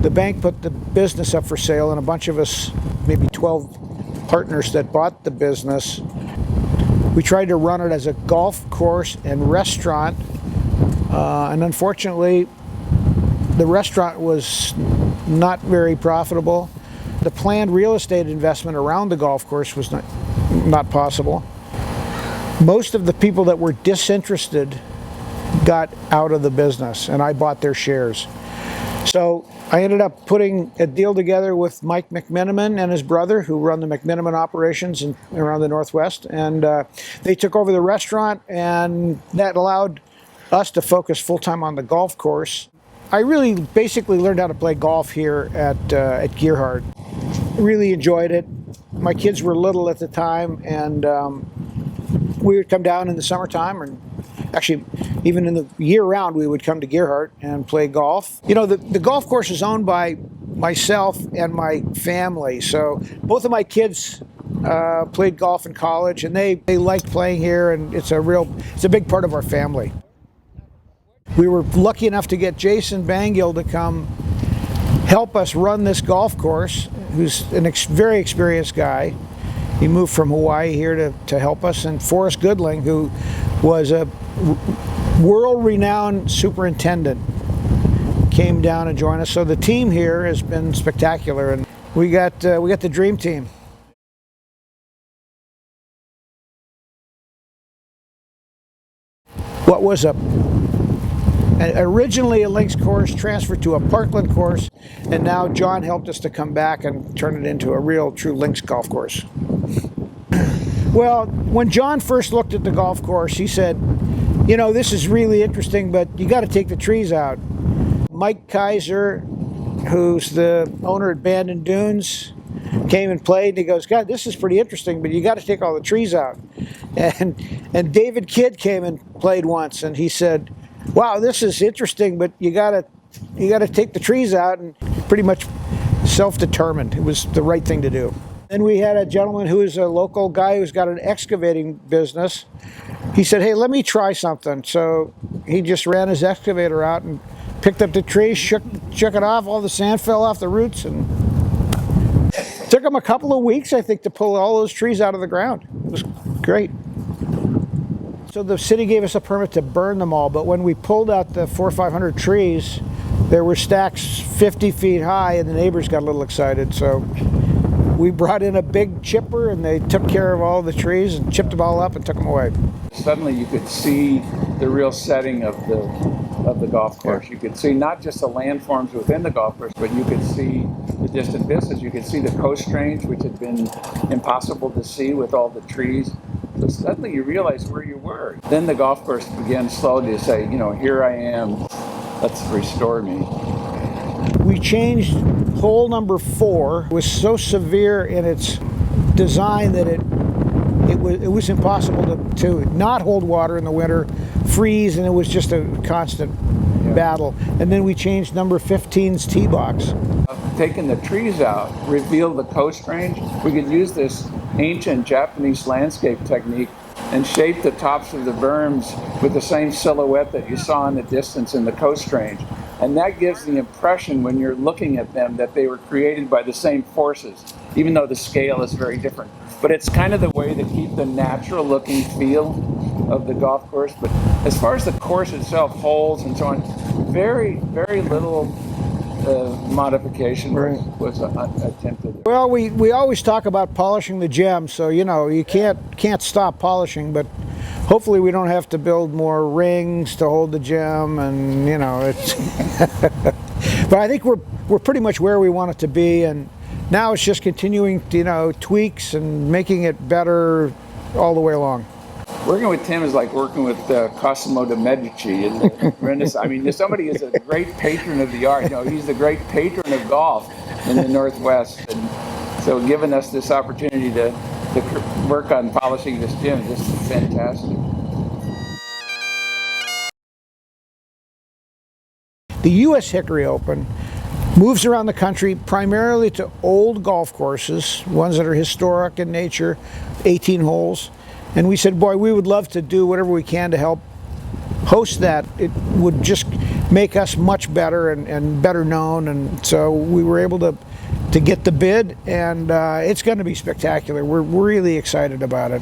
the bank put the business up for sale, and a bunch of us, maybe 12 partners that bought the business, we tried to run it as a golf course and restaurant, and unfortunately the restaurant was not very profitable. The planned real estate investment around the golf course was not possible. Most of the people that were disinterested got out of the business, and I bought their shares. So I ended up putting a deal together with Mike McMiniman and his brother, who run the McMiniman operations around the Northwest, and they took over the restaurant, and that allowed us to focus full-time on the golf course. I really basically learned how to play golf here at Gearhart. Really enjoyed it. My kids were little at the time, and we would come down in the summertime, and actually even in the year-round we would come to Gearhart and play golf. You know, the golf course is owned by myself and my family, so both of my kids played golf in college, and they liked playing here, and it's a big part of our family. We were lucky enough to get Jason Bangill to come help us run this golf course, who's a very experienced guy. He moved from Hawaii here to help us, and Forrest Goodling, who was a world-renowned superintendent, came down and joined us. So the team here has been spectacular, and we got the dream team. What was originally a links course transferred to a parkland course, and now John helped us to come back and turn it into a real true links golf course. Well, when John first looked at the golf course, he said, you know, this is really interesting, but you got to take the trees out. Mike Kaiser, who's the owner at Bandon Dunes, came and played, and he goes, God, this is pretty interesting, but you got to take all the trees out. And David Kidd came and played once, and he said, wow, this is interesting, but you gotta take the trees out, and pretty much self-determined. It was the right thing to do. Then we had a gentleman who is a local guy who's got an excavating business. He said, hey, let me try something. So he just ran his excavator out and picked up the trees, shook it off, all the sand fell off the roots, and it took him a couple of weeks, I think, to pull all those trees out of the ground. It was great. So the city gave us a permit to burn them all, but when we pulled out the 400 or 500 trees, there were stacks 50 feet high, and the neighbors got a little excited. So we brought in a big chipper, and they took care of all the trees and chipped them all up and took them away. Suddenly you could see the real setting of the golf course. You could see not just the landforms within the golf course, but you could see the distant vistas. You could see the coast range, which had been impossible to see with all the trees. So suddenly you realize where you were. Then the golf course began slowly to say, you know, here I am, let's restore me. We changed hole number 4. It was so severe in its design that it was impossible to not hold water in the winter, freeze, and it was just a constant battle. And then we changed number 15's tee box. Taking the trees out revealed the coast range. We could use this ancient Japanese landscape technique and shape the tops of the berms with the same silhouette that you saw in the distance in the coast range. And that gives the impression when you're looking at them that they were created by the same forces, even though the scale is very different. But it's kind of the way to keep the natural looking feel of the golf course. But as far as the course itself, holes and so on, very, very little modification was attempted. Well, we always talk about polishing the gem, so you know you can't stop polishing, but hopefully we don't have to build more rings to hold the gem, and you know it's. But I think we're pretty much where we want it to be, and now it's just continuing, you know, tweaks and making it better all the way along. Working with Tim is like working with Cosimo de' Medici in the Renaissance. I mean, somebody is a great patron of the art. You know, he's the great patron of golf in the Northwest. And so giving us this opportunity to work on polishing this gem is just fantastic. The U.S. Hickory Open moves around the country primarily to old golf courses, ones that are historic in nature, 18 holes. And we said, boy, we would love to do whatever we can to help host that. It would just make us much better and better known. And so we were able to get the bid, and it's going to be spectacular. We're really excited about it.